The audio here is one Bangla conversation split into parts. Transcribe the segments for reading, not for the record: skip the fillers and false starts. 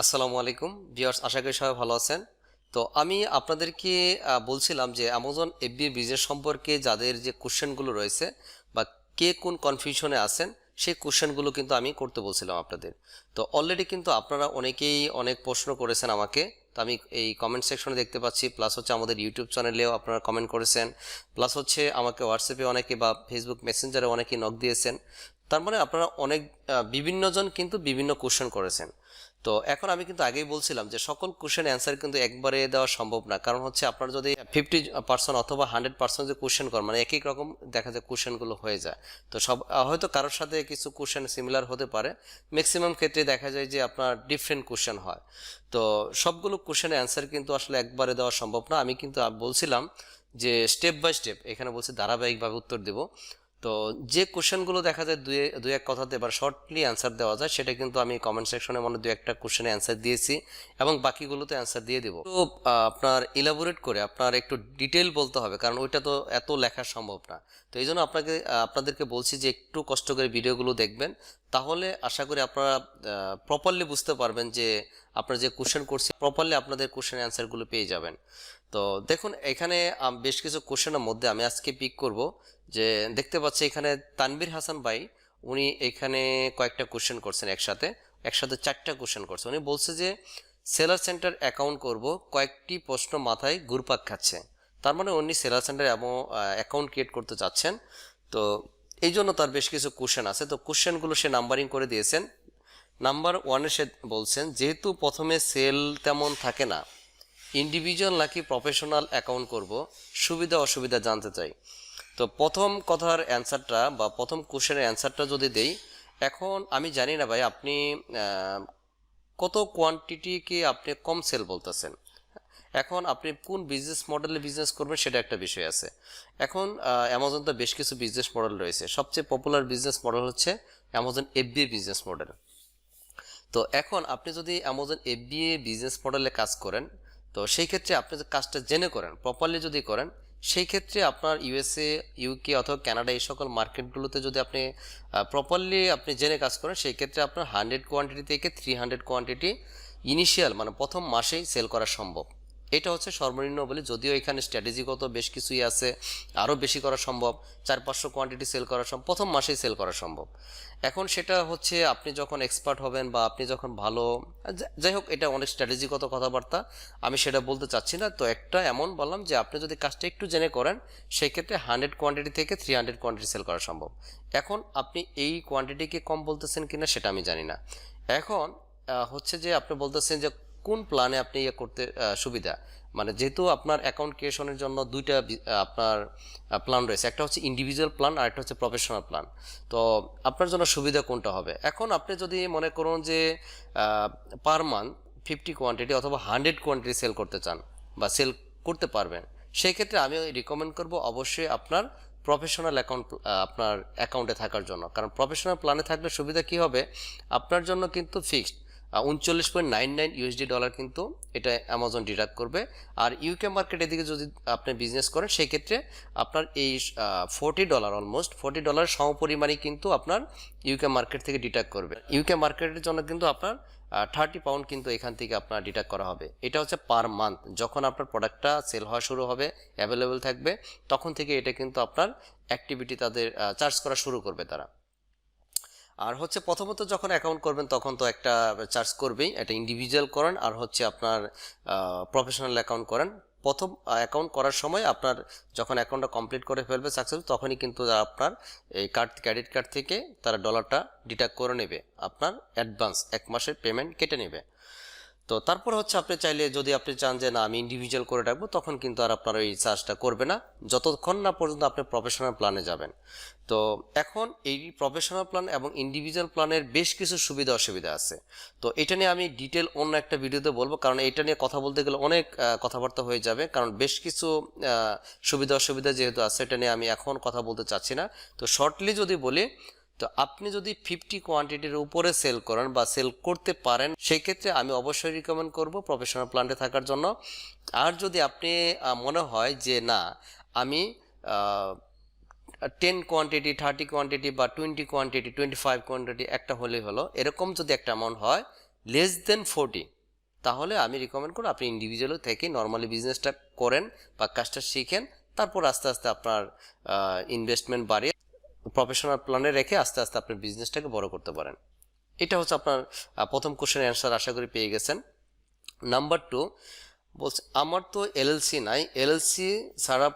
আসসালামু আলাইকুম ভিউয়ার্স, আশা করি সবাই ভালো আছেন। তো আমি আপনাদেরকে বলছিলাম যে অ্যামাজন এফবিএ বিজনেস সম্পর্কে যাদের যে কোশ্চেনগুলো রয়েছে বা কে কোন কনফিউশনে আছেন সেই কোশ্চেনগুলো কিন্তু আমি করতে বলছিলাম আপনাদের। তো অলরেডি কিন্তু আপনারা অনেকেই অনেক প্রশ্ন করেছেন আমাকে। তো আমি এই কমেন্ট সেকশনে দেখতে পাচ্ছি, প্লাস হচ্ছে আমাদের ইউটিউব চ্যানেলেও আপনারা কমেন্ট করেছেন, প্লাস হচ্ছে আমাকে হোয়াটসঅ্যাপে অনেকে বা ফেসবুক মেসেঞ্জারে অনেকেই নক দিয়েছেন। তার মানে আপনারা অনেক বিভিন্নজন কিন্তু বিভিন্ন কোশ্চেন করেছেন। তো এখন আমি কিন্তু আগেই বলছিলাম যে সকল কোশ্চেন অ্যান্সার কিন্তু একবারে দেওয়া সম্ভব না, কারণ হচ্ছে আপনার যদি 50% অথবা 100% যে কোশ্চেন করেন, মানে এক এক রকম দেখা যায় কোশ্চেনগুলো হয়ে যায়। তো সব হয়তো কারোর সাথে কিছু কোশ্চেন সিমিলার হতে পারে, ম্যাক্সিমাম ক্ষেত্রে দেখা যায় যে আপনার ডিফারেন্ট কোশ্চেন হয়। তো সবগুলো কোশ্চেনের অ্যান্সার কিন্তু আসলে একবারে দেওয়া সম্ভব না। আমি কিন্তু বলছিলাম যে স্টেপ বাই স্টেপ, এখানে বলছি ধারাবাহিকভাবে উত্তর দেব। তো যে কোশ্চেনগুলো দেখা যায় দুই এক কথাতে এবার শর্টলি অ্যান্সার দেওয়া যায়, সেটা কিন্তু আমি কমেন্ট সেকশনে মনে দু একটা কোশ্চেনে অ্যান্সার দিয়েছি এবং বাকিগুলোতে অ্যান্সার দিয়ে দেবো। তো আপনার ইলাবোরেট করে আপনার একটু ডিটেল বলতে হবে, কারণ ওইটা তো এত লেখা সম্ভব না। তো এই জন্য আপনাদেরকে বলছি যে একটু কষ্ট করে ভিডিওগুলো দেখবেন, তাহলে আশা করি আপনারা প্রপারলি বুঝতে পারবেন যে আপনারা যে কোশ্চেন করছি প্রপারলি আপনাদের কোশ্চেন অ্যান্সারগুলো পেয়ে যাবেন। তো দেখুন, এখানে বেশ কিছু কোশ্চেনের মধ্যে আমি আজকে পিক করব। যে দেখতে পাচ্ছি এখানে তানভীর হাসান ভাই, উনি এখানে কয়েকটা কোশ্চেন করছেন, একসাথে একসাথে 4টা কোশ্চেন করছে। উনি বলছে যে সেলার সেন্টার অ্যাকাউন্ট করব, কয়েকটি প্রশ্ন মাথায় ঘুরপাক খাচ্ছে। তার মানে উনি সেলার সেন্টার এবং অ্যাকাউন্ট ক্রিয়েট করতে চাচ্ছেন। তো এই জন্য তার বেশ কিছু কোশ্চেন আছে। তো কোশ্চেনগুলো সে নাম্বারিং করে দিয়েছেন। নাম্বার 1-এ সে বলছেন, যেহেতু প্রথমে সেল তেমন থাকে না, ইন্ডিভিজুয়াল নাকি প্রফেশনাল অ্যাকাউন্ট করব, সুবিধা অসুবিধা জানতে চাই। তো প্রথম কথার অ্যান্সারটা বা প্রথম কোশ্চেনের অ্যান্সারটা যদি দেই, এখন আমি জানি না ভাই আপনি কত কোয়ান্টিটিকে আপনি কম সেল বলতেছেন। এখন আপনি কোন বিজনেস মডেলে বিজনেস করবেন সেটা একটা বিষয় আছে। এখন অ্যামাজন তো বেশ কিছু বিজনেস মডেল রয়েছে, সবচেয়ে পপুলার বিজনেস মডেল হচ্ছে অ্যামাজন এফবিএ বিজনেস মডেল। তো এখন আপনি যদি অ্যামাজন এফবিএ বিজনেস মডেলে কাজ করেন, তো সেই ক্ষেত্রে আপনি যে কাজটা জেনে করেন, প্রপারলি যদি করেন, সেই ক্ষেত্রে আপনার ইউএসএ, ইউকে অথবা কানাডা এই সকল মার্কেটগুলোতে যদি আপনি প্রপারলি আপনি জেনে কাজ করেন, সেই ক্ষেত্রে আপনার 100 কোয়ান্টিটি থেকে 300 কোয়ান্টিটি ইনিশিয়াল মানে প্রথম মাসেই সেল করা সম্ভব। এটা হচ্ছে সর্বনিম্ন বলি, যদিও এখানে স্ট্র্যাটেজিগত বেশ কিছুই আছে, আরও বেশি করা সম্ভব, 400-500 কোয়ান্টিটি সেল করা সম্ভব, প্রথম মাসেই সেল করা সম্ভব। এখন সেটা হচ্ছে আপনি যখন এক্সপার্ট হবেন বা আপনি যখন ভালো, যাই হোক এটা অনেক স্ট্র্যাটেজিগত কথাবার্তা, আমি সেটা বলতে চাচ্ছি না। তো একটা এমন বললাম যে আপনি যদি কাজটা একটু জেনে করেন, সেই ক্ষেত্রে 100 কোয়ান্টিটি থেকে 300 কোয়ান্টিটি সেল করা সম্ভব। এখন আপনি এই কোয়ান্টিটিকে কম বলতেছেন কিনা সেটা আমি জানি না। এখন হচ্ছে যে আপনি বলতেছেন যে কোন প্ল্যানে আপনি ইয়ে করতে সুবিধা, মানে যেহেতু আপনার অ্যাকাউন্ট ক্রিয়েশনের জন্য দুইটা আপনার প্ল্যান রয়েছে, একটা হচ্ছে ইন্ডিভিজুয়াল প্ল্যান আর একটা হচ্ছে প্রফেশনাল প্ল্যান। তো আপনার জন্য সুবিধা কোনটা হবে? এখন আপনি যদি মনে করুন যে পার মান্থ 50 কোয়ান্টিটি অথবা 100 কোয়ান্টিটি সেল করতে চান বা সেল করতে পারবেন, সেই ক্ষেত্রে আমি রিকমেন্ড করব অবশ্যই আপনার প্রফেশনাল অ্যাকাউন্ট আপনার অ্যাকাউন্টে থাকার জন্য। কারণ প্রফেশনাল প্ল্যানে থাকলে সুবিধা কি হবে, আপনার জন্য কিন্তু ফিক্সড $39.99 কিন্তু এটা অ্যামাজন ডিডাক্ট করবে। আর ইউকে মার্কেট এদিকে যদি আপনি বিজনেস করেন, সেই ক্ষেত্রে আপনার এই $40 অলমোস্ট $40 সমপরিমাণই কিন্তু আপনার ইউকে মার্কেট থেকে ডিডাক্ট করবে। ইউকে মার্কেটের জন্য কিন্তু আপনার 30 পাউন্ড কিন্তু এখান থেকে আপনার ডিডাক্ট করা হবে। এটা হচ্ছে পার মান্থ, যখন আপনার প্রোডাক্টটা সেল হওয়া শুরু হবে, অ্যাভেলেবেল থাকবে, তখন থেকে এটা কিন্তু আপনার অ্যাক্টিভিটি তাদের চার্জ করা শুরু করবে তারা। আর হচ্ছে প্রথমত যখন অ্যাকাউন্ট করবেন তখন তো একটা চার্জ করবেই, এটা ইন্ডিভিজুয়াল করেন আর হচ্ছে আপনার প্রফেশনাল অ্যাকাউন্ট করেন। প্রথম অ্যাকাউন্ট করার সময় আপনার যখন অ্যাকাউন্টটা কমপ্লিট করে ফেলবে সাকসেসফুল, তখনই কিন্তু আপনার এই ক্রেডিট কার্ড থেকে তারা ডলারটা ডিডাক্ট করে নেবে, আপনার অ্যাডভান্স 1 মাসের পেমেন্ট কেটে নেবে। তো তারপর হচ্ছে আপনি চাইলে যদি আপনি চান যে না আমি ইন্ডিভিজুয়াল করে রাখবো, তখন কিন্তু আর আপনার ওই চার্জটা করবে না, যতক্ষণ না পর্যন্ত আপনি প্রফেশনাল প্ল্যানে যাবেন। তো এখন এই প্রফেশনাল প্ল্যান এবং ইন্ডিভিজুয়াল প্ল্যানের বেশ কিছু সুবিধা অসুবিধা আছে। তো এটা নিয়ে আমি ডিটেল অন্য একটা ভিডিওতে বলবো, কারণ এটা নিয়ে কথা বলতে গেলে অনেক কথাবার্তা হয়ে যাবে, কারণ বেশ কিছু সুবিধা অসুবিধা যেহেতু আছে, এটা নিয়ে আমি এখন কথা বলতে চাচ্ছি না। তো শর্টলি যদি বলি, তো আপনি যদি 50 কোয়ান্টিটির উপরে সেল করেন বা সেল করতে পারেন, সেই ক্ষেত্রে আমি অবশ্যই রিকমেন্ড করব প্রফেশনাল প্ল্যান্টে থাকার জন্য। আর যদি আপনি মনে হয় যে না আমি 10 কোয়ান্টিটি, 30 কোয়ান্টিটি বা 20 কোয়ান্টিটি, 25 কোয়ান্টিটি একটা হলেই হলো, এরকম যদি একটা অ্যামাউন্ট হয়, <40, তাহলে আমি রিকমেন্ড করব আপনি ইন্ডিভিজুয়াল থেকে নর্মালি বিজনেসটা করেন বা কাজটা শিখেন, তারপর আস্তে আস্তে আপনার ইনভেস্টমেন্ট বাড়িয়ে প্রফেশনাল প্ল্যানে রেখে আস্তে আস্তে আপনার বিজনেসটাকে বড় করতে পারেন। এটা হচ্ছে আপনার প্রথম কোশ্চেনের অ্যান্সার, আশা করি পেয়ে গেছেন। নাম্বার 2 বলছে আমার তো এলএলসি নাই, এলএলসি ছাড়া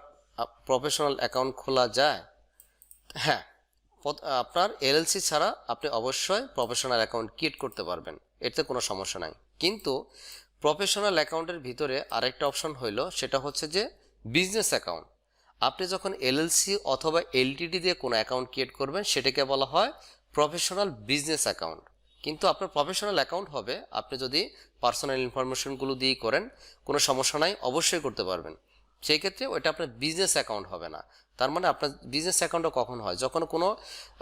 প্রফেশনাল অ্যাকাউন্ট খোলা যায়? হ্যাঁ, আপনার এলএলসি ছাড়া আপনি অবশ্যই প্রফেশনাল অ্যাকাউন্ট ক্রিয়েট করতে পারবেন, এতে কোনো সমস্যা নাই। কিন্তু প্রফেশনাল অ্যাকাউন্টের ভিতরে আরেকটা অপশন হইল, সেটা হচ্ছে যে বিজনেস অ্যাকাউন্ট। আপনি যখন এলএলসি অথবা এলটিডি দিয়ে কোনো অ্যাকাউন্ট ক্রিয়েট করবেন সেটাকে বলা হয় প্রফেশনাল বিজনেস অ্যাকাউন্ট। কিন্তু আপনার প্রফেশনাল অ্যাকাউন্ট হবে আপনি যদি পার্সোনাল ইনফরমেশনগুলো দিয়েই করেন, কোনো সমস্যা নাই, অবশ্যই করতে পারবেন। সেই ক্ষেত্রে ওইটা আপনার বিজনেস অ্যাকাউন্ট হবে না। তার মানে আপনার বিজনেস অ্যাকাউন্টটা কখন হয়, যখন কোনো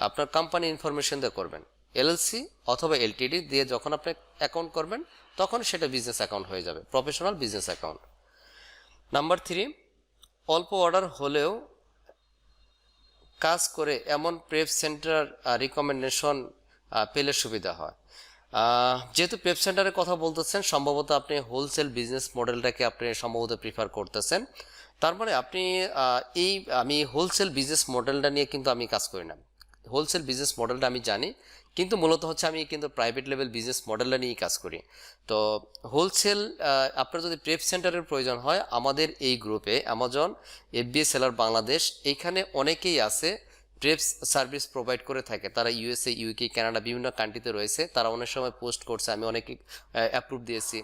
আপনার কোম্পানি ইনফরমেশন দিয়ে করবেন। এলএলসি অথবা এলটিডি দিয়ে যখন আপনি অ্যাকাউন্ট করবেন তখন সেটা বিজনেস অ্যাকাউন্ট হয়ে যাবে, প্রফেশনাল বিজনেস অ্যাকাউন্ট। নাম্বার 3, অল্প অর্ডার হলেও কাজ করে এমন প্রেপ সেন্টার রিকমেন্ডেশন পেলে সুবিধা হয়। যেহেতু প্রেপ সেন্টারের কথা বলতেছেন, সম্ভবত আপনি হোলসেল বিজনেস মডেলটাকে আপনি সম্ভবত প্রিফার করতেছেন। তার মানে আপনি আমি হোলসেল বিজনেস মডেলটা নিয়ে কিন্তু আমি কাজ করি না। হোলসেল বিজনেস মডেলটা আমি জানি, কিন্তু মূলত হচ্ছে আমি কিন্তু প্রাইভেট লেভেল বিজনেস মডেলটা নিয়েই কাজ করি। তো হোলসেল আপনার যদি প্রেপ সেন্টারের প্রয়োজন হয়, আমাদের এই গ্রুপে অ্যামাজন FBA সেলার বাংলাদেশ, এইখানে অনেকেই আছে প্রেপস সার্ভিস প্রোভাইড করে থাকে। তারা USA, UK, কানাডা বিভিন্ন কান্ট্রিতে রয়েছে। তারা অনেক সময় পোস্ট করছে, আমি অনেকে অ্যাপ্রুভ দিয়েছি।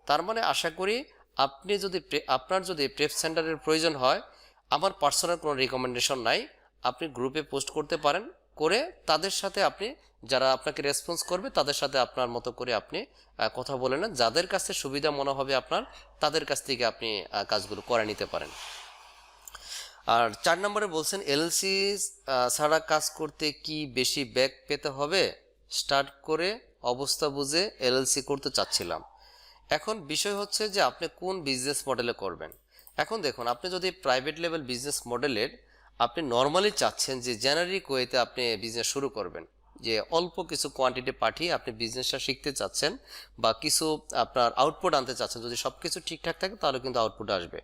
তার মানে আশা করি আপনি যদি আপনার যদি প্রেপ সেন্টারের প্রয়োজন হয়, আমার পার্সোনাল কোনো রিকমেন্ডেশন নাই, আপনি গ্রুপে পোস্ট করতে পারেন, করে তাদের সাথে আপনি যারা আপনাকে রেসপন্স করবে তাদের সাথে আপনার মতো করে আপনি কথা বলে নেন। যাদের কাছে সুবিধা মনে হবে আপনার, তাদের কাছ থেকে আপনি কাজগুলো করে নিতে পারেন। আর 4 নম্বরে বলছেন এলএলসি ছাড়া কাজ করতে কি বেশি ব্যাক পেতে হবে? স্টার্ট করে অবস্থা বুঝে এলএলসি করতে চাচ্ছিলাম। এখন বিষয় হচ্ছে যে আপনি কোন বিজনেস মডেলে করবেন। এখন দেখুন, আপনি যদি প্রাইভেট লেভেল বিজনেস মডেলের আপনি নর্মালি চাচ্ছেন যে জেনারিক ওয়েতে আপনি বিজনেস শুরু করবেন, যে অল্প কিছু কোয়ান্টিটি পাঠিয়ে আপনি বিজনেসটা শিখতে চাচ্ছেন বা কিছু আপনার আউটপুট আনতে চাচ্ছেন, যদি সব কিছু ঠিকঠাক থাকে তাহলে কিন্তু আউটপুট আসবে।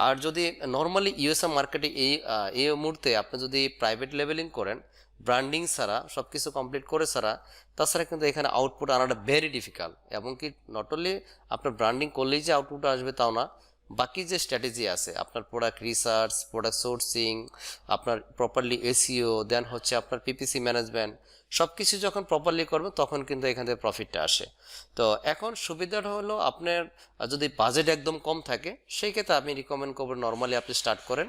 আর যদি নর্মালি ইউএসএ মার্কেটে এই মুহূর্তে আপনি যদি প্রাইভেট লেভেলিং করেন, ব্র্যান্ডিং ছাড়া সব কিছু কমপ্লিট করে ছাড়া, তাছাড়া কিন্তু এখানে আউটপুট আনাটা ভেরি ডিফিকাল্ট। এমনকি নট অনলি আপনার ব্র্যান্ডিং করলেই যে আউটপুট আসবে তাও না, বাকি যে স্ট্র্যাটেজি আছে আপনার প্রোডাক্ট রিসার্চ, প্রোডাক্ট সোর্সিং, আপনার প্রপারলি এসইও, দেন হচ্ছে আপনার পিপিসি ম্যানেজমেন্ট, সব কিছু যখন প্রপারলি করবেন তখন কিন্তু এখান থেকে প্রফিটটা আসে। তো এখন সুবিধাটা হলো আপনার যদি বাজেট একদম কম থাকে, সেই ক্ষেত্রে আমি রিকমেন্ড করবো নর্মালি আপনি স্টার্ট করেন,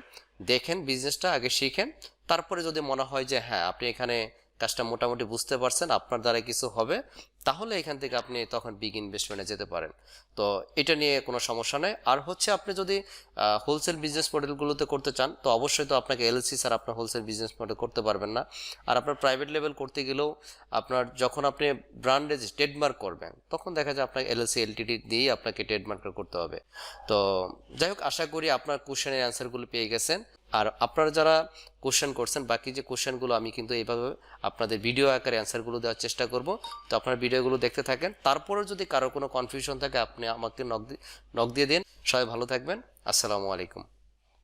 দেখেন বিজনেসটা আগে শিখেন, তারপরে যদি মনে হয় যে হ্যাঁ আপনি এখানে কাজটা মোটামুটি বুঝতে পারছেন, আপনার দ্বারা কিছু হবে, তাহলে এখান থেকে আপনি তখন বিগ ইনভেস্টমেন্টে যেতে পারেন। তো এটা নিয়ে কোনো সমস্যা নেই। আর হচ্ছে আপনি যদি হোলসেল বিজনেস মডেলগুলোতে করতে চান, তো অবশ্যই তো আপনাকে এলএলসি ছাড়া আপনার হোলসেল বিজনেস মডেল করতে পারবেন না। আর আপনার প্রাইভেট লেভেল করতে গেলেও আপনার যখন আপনি ব্র্যান্ডে ট্রেডমার্ক করবেন, তখন দেখা যায় আপনাকে এলএলসি এলটিডি দিয়েই আপনাকে ট্রেডমার্ক করতে হবে। তো যাই হোক, আশা করি আপনার কোশ্চেনের অ্যান্সারগুলো পেয়ে গেছেন। আর আপনারা যারা কোশ্চেন করছেন, বাকি যে কোশ্চেনগুলো আমি কিন্তু এইভাবে আপনাদের ভিডিও আকারে অ্যান্সারগুলো দেওয়ার চেষ্টা করব। তো আপনারা ভিডিওগুলো দেখতে থাকেন, তারপরে যদি কারো কোনো কনফিউশন থাকে আপনি আমাকে নক দিয়ে দিন। সবাই ভালো থাকবেন। আসসালামু আলাইকুম।